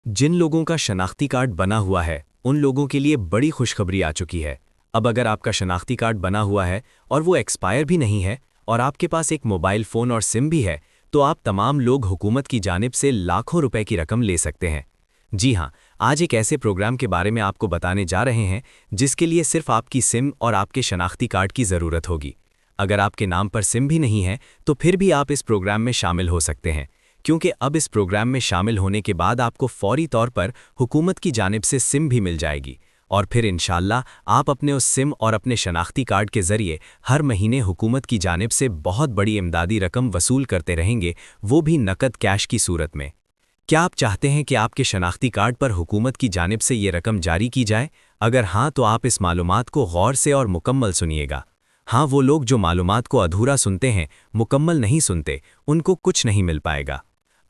जिन लोगों का शनाख्ती कार्ड बना हुआ है उन लोगों के लिए बड़ी खुशखबरी आ चुकी है। अब अगर आपका शनाख्ती कार्ड बना हुआ है और वो एक्सपायर भी नहीं है और आपके पास एक मोबाइल फ़ोन और सिम भी है, तो आप तमाम लोग हुकूमत की जानिब से लाखों रुपए की रकम ले सकते हैं। जी हाँ, आज एक ऐसे प्रोग्राम के बारे में आपको बताने जा रहे हैं जिसके लिए सिर्फ आपकी सिम और आपके शनाख्ती कार्ड की ज़रूरत होगी। अगर आपके नाम पर सिम भी नहीं है तो फिर भी आप इस प्रोग्राम में शामिल हो सकते हैं, क्योंकि अब इस प्रोग्राम में शामिल होने के बाद आपको फौरी तौर पर हुकूमत की जानिब से सिम भी मिल जाएगी और फिर इंशाल्लाह आप अपने उस सिम और अपने शनाख्ती कार्ड के ज़रिए हर महीने हुकूमत की जानिब से बहुत बड़ी इमदादी रकम वसूल करते रहेंगे, वो भी नकद कैश की सूरत में। क्या आप चाहते हैं कि आपके शनाख्ती कार्ड पर हुकूमत की जानिब से ये रकम जारी की जाए? अगर हाँ, तो आप इस मालूमात को गौर से और मुकम्मल सुनिएगा। हाँ, वो लोग जो मालूमात को अधूरा सुनते हैं, मुकम्मल नहीं सुनते, उनको कुछ नहीं मिल पाएगा।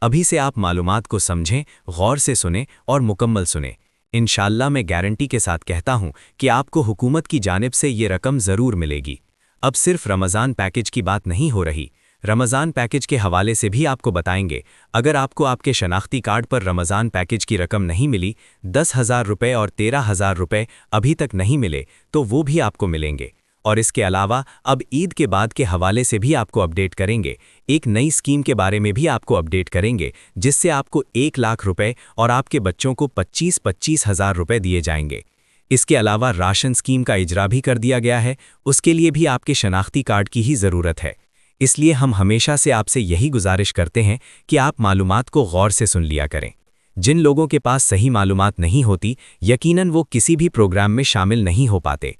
अभी से आप मालूमात को समझें, गौर से सुनें और मुकम्मल सुनें। इंशाअल्लाह मैं गारंटी के साथ कहता हूं कि आपको हुकूमत की जानिब से ये रकम ज़रूर मिलेगी। अब सिर्फ रमज़ान पैकेज की बात नहीं हो रही, रमज़ान पैकेज के हवाले से भी आपको बताएंगे। अगर आपको आपके शनाख्ती कार्ड पर रमज़ान पैकेज की रकम नहीं मिली, 10,000 रुपये और 13,000 रुपये अभी तक नहीं मिले, तो वो भी आपको मिलेंगे। और इसके अलावा अब ईद के बाद के हवाले से भी आपको अपडेट करेंगे। एक नई स्कीम के बारे में भी आपको अपडेट करेंगे, जिससे आपको 1 लाख रुपए और आपके बच्चों को 25-25 हज़ार रुपये दिए जाएंगे। इसके अलावा राशन स्कीम का इजरा भी कर दिया गया है, उसके लिए भी आपके शनाख्ती कार्ड की ही ज़रूरत है। इसलिए हम हमेशा से आपसे यही गुजारिश करते हैं कि आप मालूमात को गौर से सुन लिया करें। जिन लोगों के पास सही मालूमात नहीं होती, यकीनन वो किसी भी प्रोग्राम में शामिल नहीं हो पाते।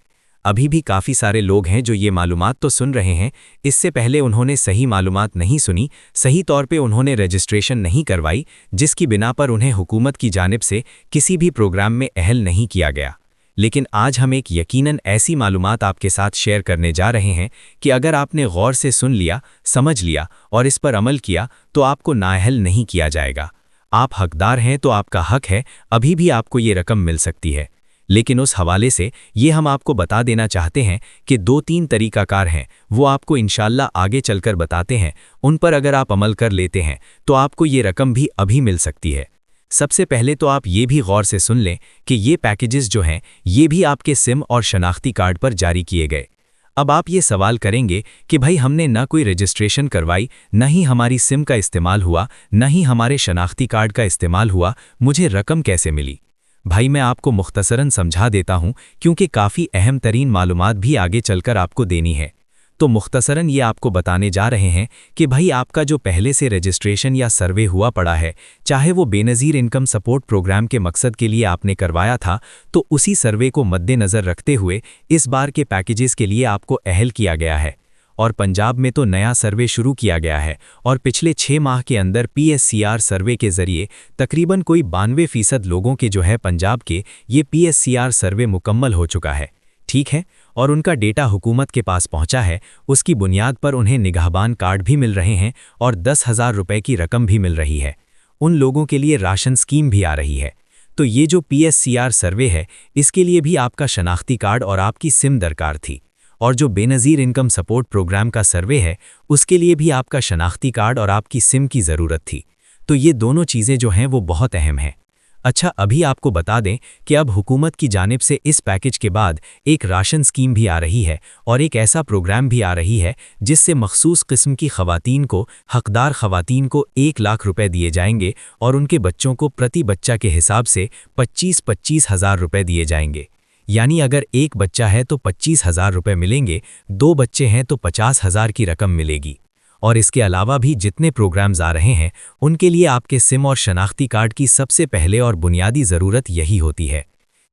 अभी भी काफ़ी सारे लोग हैं जो ये मालूमात तो सुन रहे हैं, इससे पहले उन्होंने सही मालूमात नहीं सुनी, सही तौर पे उन्होंने रजिस्ट्रेशन नहीं करवाई, जिसकी बिना पर उन्हें हुकूमत की जानिब से किसी भी प्रोग्राम में अहल नहीं किया गया। लेकिन आज हम एक यकीनन ऐसी मालूमात आपके साथ शेयर करने जा रहे हैं कि अगर आपने गौर से सुन लिया, समझ लिया और इस पर अमल किया, तो आपको नाअहल नहीं किया जाएगा। आप हकदार हैं तो आपका हक है, अभी भी आपको ये रकम मिल सकती है। लेकिन उस हवाले से ये हम आपको बता देना चाहते हैं कि 2-3 तरीकाकार हैं, वो आपको इंशाअल्लाह आगे चलकर बताते हैं। उन पर अगर आप अमल कर लेते हैं तो आपको ये रकम भी अभी मिल सकती है। सबसे पहले तो आप ये भी गौर से सुन लें कि ये पैकेजेस जो हैं, ये भी आपके सिम और शनाख्ती कार्ड पर जारी किए गए। अब आप ये सवाल करेंगे कि भाई हमने ना कोई रजिस्ट्रेशन करवाई, ना ही हमारी सिम का इस्तेमाल हुआ, ना ही हमारे शनाख्ती कार्ड का इस्तेमाल हुआ, मुझे रकम कैसे मिली? भाई मैं आपको मुख्तसरन समझा देता हूं, क्योंकि काफ़ी अहम तरीन मालूमात भी आगे चलकर आपको देनी है। तो मुख्तसरन ये आपको बताने जा रहे हैं कि भाई आपका जो पहले से रजिस्ट्रेशन या सर्वे हुआ पड़ा है, चाहे वो बेनज़ीर इनकम सपोर्ट प्रोग्राम के मकसद के लिए आपने करवाया था, तो उसी सर्वे को मद्देनज़र रखते हुए इस बार के पैकेजेस के लिए आपको अहल किया गया है। और पंजाब में तो नया सर्वे शुरू किया गया है और पिछले 6 माह के अंदर PSCR सर्वे के ज़रिए तकरीबन कोई 92% लोगों के जो है पंजाब के ये PSCR सर्वे मुकम्मल हो चुका है। ठीक है, और उनका डेटा हुकूमत के पास पहुंचा है, उसकी बुनियाद पर उन्हें निगाहबान कार्ड भी मिल रहे हैं और 10,000 रुपये की रकम भी मिल रही है। उन लोगों के लिए राशन स्कीम भी आ रही है। तो ये जो PSCR सर्वे है, इसके लिए भी आपका शनाख्ती कार्ड और आपकी सिम दरकार थी। और जो बेनज़ीर इनकम सपोर्ट प्रोग्राम का सर्वे है, उसके लिए भी आपका शनाख्ती कार्ड और आपकी सिम की ज़रूरत थी। तो ये दोनों चीज़ें जो हैं वो बहुत अहम हैं। अच्छा, अभी आपको बता दें कि अब हुकूमत की जानिब से इस पैकेज के बाद एक राशन स्कीम भी आ रही है और एक ऐसा प्रोग्राम भी आ रही है जिससे मखसूस किस्म की ख़वातीन को, हकदार ख़वातीन को 1 लाख रुपए दिए जाएंगे और उनके बच्चों को प्रति बच्चा के हिसाब से 25-25 हज़ार रुपये दिए जाएंगे। यानी अगर एक बच्चा है तो 25,000 रुपये मिलेंगे, 2 बच्चे हैं तो 50,000 की रकम मिलेगी। और इसके अलावा भी जितने प्रोग्राम्स आ रहे हैं, उनके लिए आपके सिम और शनाख्ती कार्ड की सबसे पहले और बुनियादी ज़रूरत यही होती है।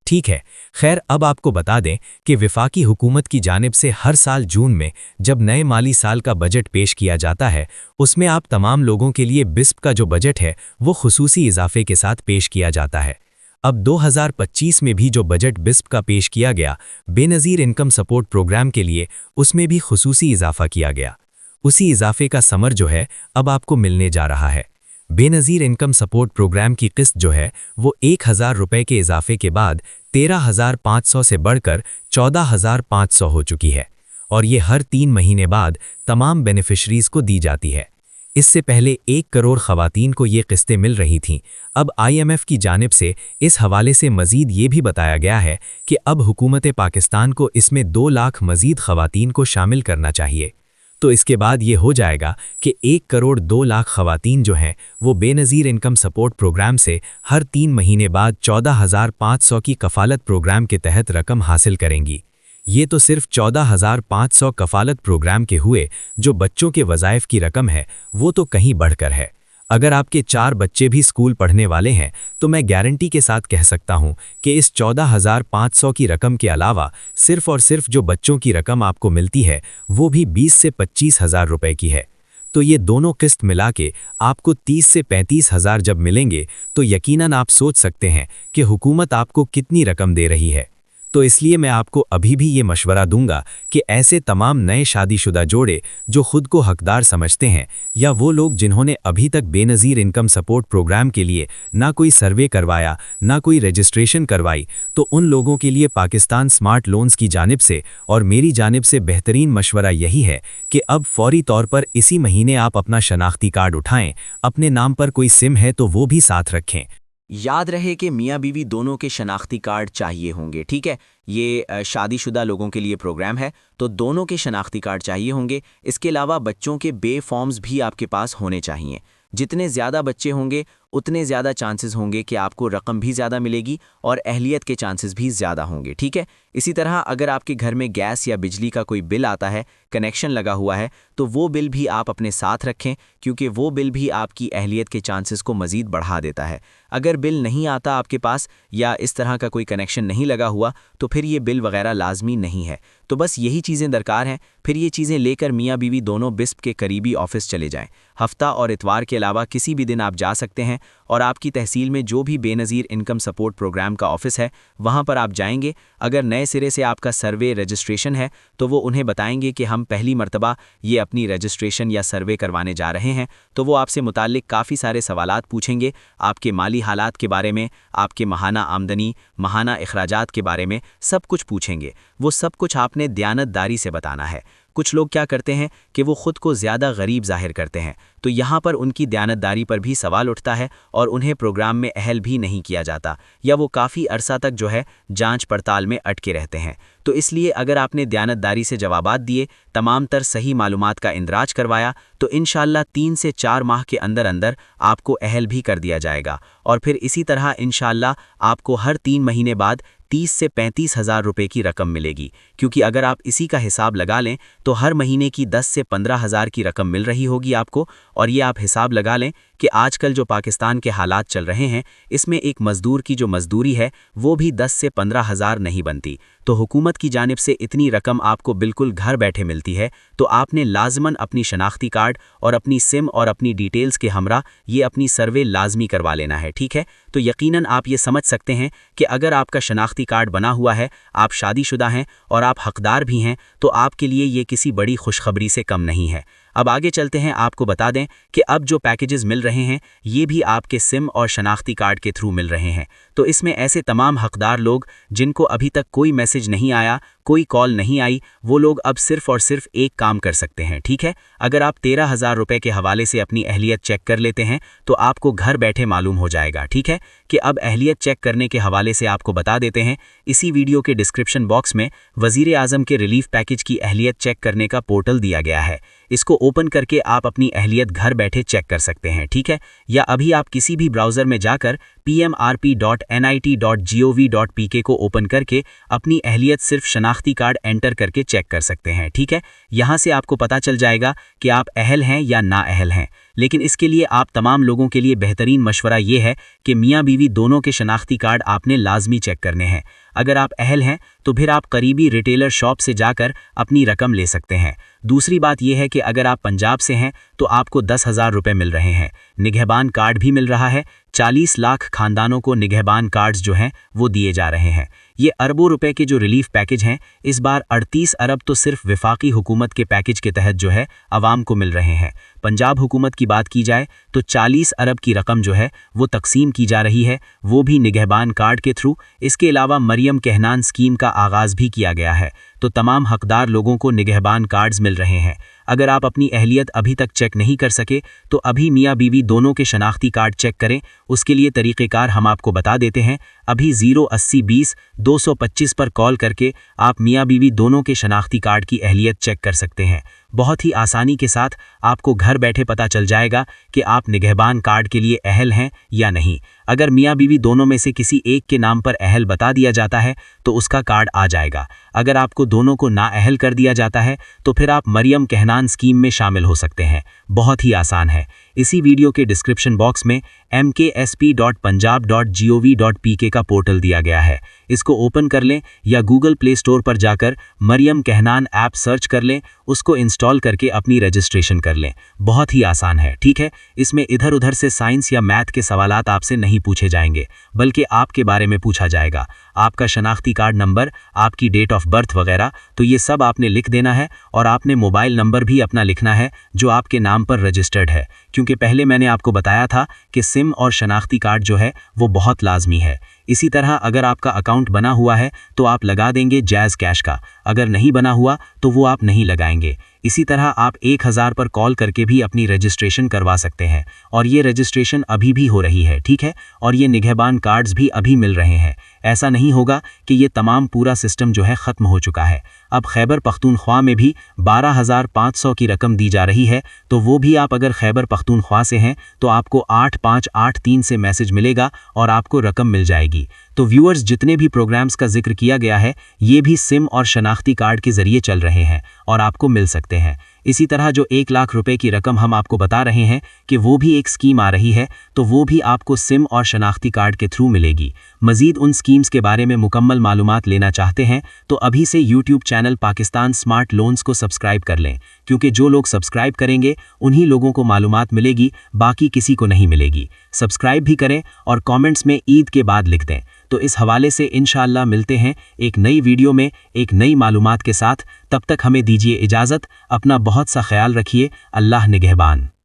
ठीक है, खैर अब आपको बता दें कि वफाकी हुकूमत की जानिब से हर साल जून में जब नए माली साल का बजट पेश किया जाता है, उसमें आप तमाम लोगों के लिए बिस्प का जो बजट है वो खुसूसी इजाफे के साथ पेश किया जाता है। अब 2025 में भी जो बजट बिस्प का पेश किया गया बेनज़ीर इनकम सपोर्ट प्रोग्राम के लिए, उसमें भी खुसूसी इजाफा किया गया। उसी इजाफे का समर जो है अब आपको मिलने जा रहा है। बेनज़ीर इनकम सपोर्ट प्रोग्राम की किस्त जो है वो 1,000 रुपये के इजाफे के बाद 13,500 से बढ़कर 14,500 हो चुकी है और ये हर 3 महीने बाद तमाम बेनिफिशरीज़ को दी जाती है। इससे पहले 1 करोड़ खवातीन को ये किस्तें मिल रही थीं। अब IMF की जानिब से इस हवाले से मज़ीद ये भी बताया गया है कि अब हुकूमत पाकिस्तान को इसमें 2 लाख मज़ीद खवातीन को शामिल करना चाहिए। तो इसके बाद ये हो जाएगा कि 1 करोड़ 2 लाख खवातीन जो हैं वो बेनज़ीर इनकम सपोर्ट प्रोग्राम से हर 3 महीने बाद 14,500 की कफ़ालत प्रोग्राम के तहत रकम हासिल करेंगी। ये तो सिर्फ 14,500 कफ़ालत प्रोग्राम के हुए। जो बच्चों के वज़ाइफ की रकम है वो तो कहीं बढ़कर है। अगर आपके 4 बच्चे भी स्कूल पढ़ने वाले हैं तो मैं गारंटी के साथ कह सकता हूं कि इस 14,500 की रकम के अलावा सिर्फ और सिर्फ जो बच्चों की रकम आपको मिलती है वो भी 20 से 25,000 रुपए की है। तो ये दोनों किस्त मिला के आपको 30 से 35,000 जब मिलेंगे तो यकीनन आप सोच सकते हैं कि हुकूमत आपको कितनी रकम दे रही है। तो इसलिए मैं आपको अभी भी ये मशवरा दूंगा कि ऐसे तमाम नए शादीशुदा जोड़े जो खुद को हकदार समझते हैं या वो लोग जिन्होंने अभी तक बेनज़ीर इनकम सपोर्ट प्रोग्राम के लिए ना कोई सर्वे करवाया ना कोई रजिस्ट्रेशन करवाई, तो उन लोगों के लिए पाकिस्तान स्मार्ट लोन्स की जानिब से और मेरी जानिब से बेहतरीन मशवरा यही है कि अब फौरी तौर पर इसी महीने आप अपना शनाख्ती कार्ड उठाएं। अपने नाम पर कोई सिम है तो वो भी साथ रखें। याद रहे कि मियाँ बीवी दोनों के शनाख्ती कार्ड चाहिए होंगे, ठीक है। ये शादीशुदा लोगों के लिए प्रोग्राम है तो दोनों के शनाख्ती कार्ड चाहिए होंगे। इसके अलावा बच्चों के बे फॉर्म्स भी आपके पास होने चाहिए। जितने ज़्यादा बच्चे होंगे उतने ज़्यादा चांसेस होंगे कि आपको रकम भी ज़्यादा मिलेगी और अहलियत के चांसेस भी ज़्यादा होंगे, ठीक है। इसी तरह अगर आपके घर में गैस या बिजली का कोई बिल आता है, कनेक्शन लगा हुआ है, तो वो बिल भी आप अपने साथ रखें क्योंकि वो बिल भी आपकी अहलियत के चांसेस को मज़ीद बढ़ा देता है। अगर बिल नहीं आता आपके पास या इस तरह का कोई कनेक्शन नहीं लगा हुआ तो फिर ये बिल वगैरह लाजमी नहीं है। तो बस यही चीज़ें दरकार हैं। फिर ये चीज़ें लेकर मियाँ बीवी दोनों बिस्प के करीबी ऑफिस चले जाएं। हफ्ता और इतवार के अलावा किसी भी दिन आप जा सकते हैं और आपकी तहसील में जो भी बेनज़ीर इनकम सपोर्ट प्रोग्राम का ऑफिस है वहाँ पर आप जाएंगे। अगर नए सिरे से आपका सर्वे रजिस्ट्रेशन है तो वो उन्हें बताएंगे कि हम पहली मर्तबा ये अपनी रजिस्ट्रेशन या सर्वे करवाने जा रहे हैं। तो वो आपसे मुताल्लिक काफ़ी सारे सवालात पूछेंगे, आपके माली हालात के बारे में, आपके माहाना आमदनी, माहाना अखराजात के बारे में सब कुछ पूछेंगे। वो सब कुछ आपने दयानतदारी से बताना है। कुछ लोग क्या करते हैं कि वो खुद को ज़्यादा गरीब जाहिर करते हैं, तो यहाँ पर उनकी दयानतदारी पर भी सवाल उठता है और उन्हें प्रोग्राम में अहल भी नहीं किया जाता या वो काफ़ी अरसा तक जो है जांच पड़ताल में अटके रहते हैं। तो इसलिए अगर आपने दयानतदारी से जवाबात दिए, तमाम तर सही मालूमात का इंदराज करवाया तो इंशाअल्लाह 3 से 4 माह के अंदर अंदर आपको अहल भी कर दिया जाएगा। और फिर इसी तरह इंशाअल्लाह आपको हर 3 महीने बाद 30 से 35,000 रुपये की रकम मिलेगी। क्योंकि अगर आप इसी का हिसाब लगा लें तो हर महीने की 10 से 15,000 की रकम मिल रही होगी आपको। और ये आप हिसाब लगा लें कि आजकल जो पाकिस्तान के हालात चल रहे हैं इसमें एक मज़दूर की जो मज़दूरी है वो भी 10 से 15,000 नहीं बनती। तो हुकूमत की जानिब से इतनी रकम आपको बिल्कुल घर बैठे मिलती है। तो आपने लाजमन अपनी शनाख्ती कार्ड और अपनी सिम और अपनी डिटेल्स के हमरा ये अपनी सर्वे लाजमी करवा लेना है, ठीक है। तो यकीनन आप ये समझ सकते हैं कि अगर आपका शनाख्ती कार्ड बना हुआ है, आप शादीशुदा हैं और आप हकदार भी हैं तो आपके लिए ये किसी बड़ी खुशखबरी से कम नहीं है। अब आगे चलते हैं, आपको बता दें कि अब जो पैकेजेस मिल रहे हैं ये भी आपके सिम और शनाख्ती कार्ड के थ्रू मिल रहे हैं। तो इसमें ऐसे तमाम हकदार लोग जिनको अभी तक कोई मैसेज नहीं आया, कोई कॉल नहीं आई, वो लोग अब सिर्फ और सिर्फ एक काम कर सकते हैं, ठीक है। अगर आप 13,000 रुपये के हवाले से अपनी अहलियत चेक कर लेते हैं तो आपको घर बैठे मालूम हो जाएगा, ठीक है, कि अब अहलियत चेक करने के हवाले से आपको बता देते हैं। इसी वीडियो के डिस्क्रिप्शन बॉक्स में वज़ीर आज़म के रिलीफ पैकेज की अहलियत चेक करने का पोर्टल दिया गया है। इसको ओपन करके आप अपनी अहलियत घर बैठे चेक कर सकते हैं, ठीक है। या अभी आप किसी भी ब्राउज़र में जाकर pmrp.nit.gov.pk को ओपन करके अपनी अहलियत सिर्फ शनाख्ती कार्ड एंटर करके चेक कर सकते हैं, ठीक है। यहाँ से आपको पता चल जाएगा कि आप अहल हैं या ना अहल हैं। लेकिन इसके लिए आप तमाम लोगों के लिए बेहतरीन मशवरा ये है कि मियाँ बीवी दोनों के शनाख्ती कार्ड आपने लाजमी चेक करने हैं। अगर आप अहल हैं तो फिर आप करीबी रिटेलर शॉप से जाकर अपनी रकम ले सकते हैं। दूसरी बात यह है कि अगर आप पंजाब से हैं तो आपको 10,000 रुपये मिल रहे हैं। निगहबान कार्ड भी मिल रहा है। 40 लाख खानदानों को निगहबान कार्ड्स जो हैं वो दिए जा रहे हैं। ये अरबों रुपए के जो रिलीफ पैकेज हैं इस बार 38 अरब तो सिर्फ वफाकी हुकूमत के पैकेज के तहत जो है आवाम को मिल रहे हैं। पंजाब हुकूमत की बात की जाए तो 40 अरब की रकम जो है वो तकसीम की जा रही है, वो भी निगहबान कार्ड के थ्रू। इसके अलावा मरियम कहनान स्कीम का आगाज़ भी किया गया है। तो तमाम हकदार लोगों को निगहबान कार्ड्स मिल रहे हैं। अगर आप अपनी अहलियत अभी तक चेक नहीं कर सके तो अभी मियाँ बीवी दोनों के शनाख्ती कार्ड चेक करें। उसके लिए तरीक़ेकार हम आपको बता देते हैं। अभी 08020-225 पर कॉल करके आप मियाँ बीवी दोनों के शनाख्ती कार्ड की अहलियत चेक कर सकते हैं। बहुत ही आसानी के साथ आपको घर बैठे पता चल जाएगा कि आप निगहबान कार्ड के लिए अहल हैं या नहीं। अगर मियाँ बीवी दोनों में से किसी एक के नाम पर अहल बता दिया जाता है तो उसका कार्ड आ जाएगा। अगर आपको दोनों को नाअहल कर दिया जाता है तो फिर आप मरियम कहनान स्कीम में शामिल हो सकते हैं। बहुत ही आसान है। इसी वीडियो के डिस्क्रिप्शन बॉक्स में mksp.punjab.gov.pk का पोर्टल दिया गया है। इसको ओपन कर लें या गूगल प्ले स्टोर पर जाकर मरियम कहनान ऐप सर्च कर लें, उसको इंस्टॉल करके अपनी रजिस्ट्रेशन कर लें। बहुत ही आसान है, ठीक है। इसमें इधर उधर से साइंस या मैथ के सवालात आपसे नहीं पूछे जाएंगे, बल्कि आपके बारे में पूछा जाएगा। आपका शनाख्ती कार्ड नंबर, आपकी डेट ऑफ बर्थ वगैरह, तो ये सब आपने लिख देना है और आपने मोबाइल नंबर भी अपना लिखना है जो आपके नाम पर रजिस्टर्ड है, क्योंकि पहले मैंने आपको बताया था कि सिम और शनाख्ती कार्ड जो है वो बहुत लाजमी है। इसी तरह अगर आपका अकाउंट बना हुआ है तो आप लगा देंगे जैज़ कैश का, अगर नहीं बना हुआ तो वो आप नहीं लगाएंगे। इसी तरह आप 1000 पर कॉल करके भी अपनी रजिस्ट्रेशन करवा सकते हैं और ये रजिस्ट्रेशन अभी भी हो रही है, ठीक है। और ये निगहबान कार्ड्स भी अभी मिल रहे हैं। ऐसा नहीं होगा कि ये तमाम पूरा सिस्टम जो है ख़त्म हो चुका है। अब खैबर पख्तूनख्वा में भी 12,500 की रकम दी जा रही है, तो वो भी आप अगर खैबर पख्तूनख्वा से हैं तो आपको 8583 से मैसेज मिलेगा और आपको रकम मिल जाएगी। तो व्यूअर्स, जितने भी प्रोग्राम्स का जिक्र किया गया है ये भी सिम और शनाख्ती कार्ड के ज़रिए चल रहे हैं और आपको मिल सकते हैं। इसी तरह जो 1 लाख रुपए की रकम हम आपको बता रहे हैं कि वो भी एक स्कीम आ रही है, तो वो भी आपको सिम और शनाख्ती कार्ड के थ्रू मिलेगी। मज़ीद उन स्कीम्स के बारे में मुकम्मल मालूमात लेना चाहते हैं तो अभी से YouTube channel Pakistan smart loans को सब्सक्राइब कर लें, क्योंकि जो लोग सब्सक्राइब करेंगे उन्हीं लोगों को मालूमात मिलेगी, बाकी किसी को नहीं मिलेगी। सब्सक्राइब भी करें और कमेंट्स में ईद के बाद लिख दें। तो इस हवाले से इंशाअल्लाह मिलते हैं एक नई वीडियो में एक नई मालूमात के साथ। तब तक हमें दीजिए इजाज़त। अपना बहुत सा ख्याल रखिए। अल्लाह निगहबान।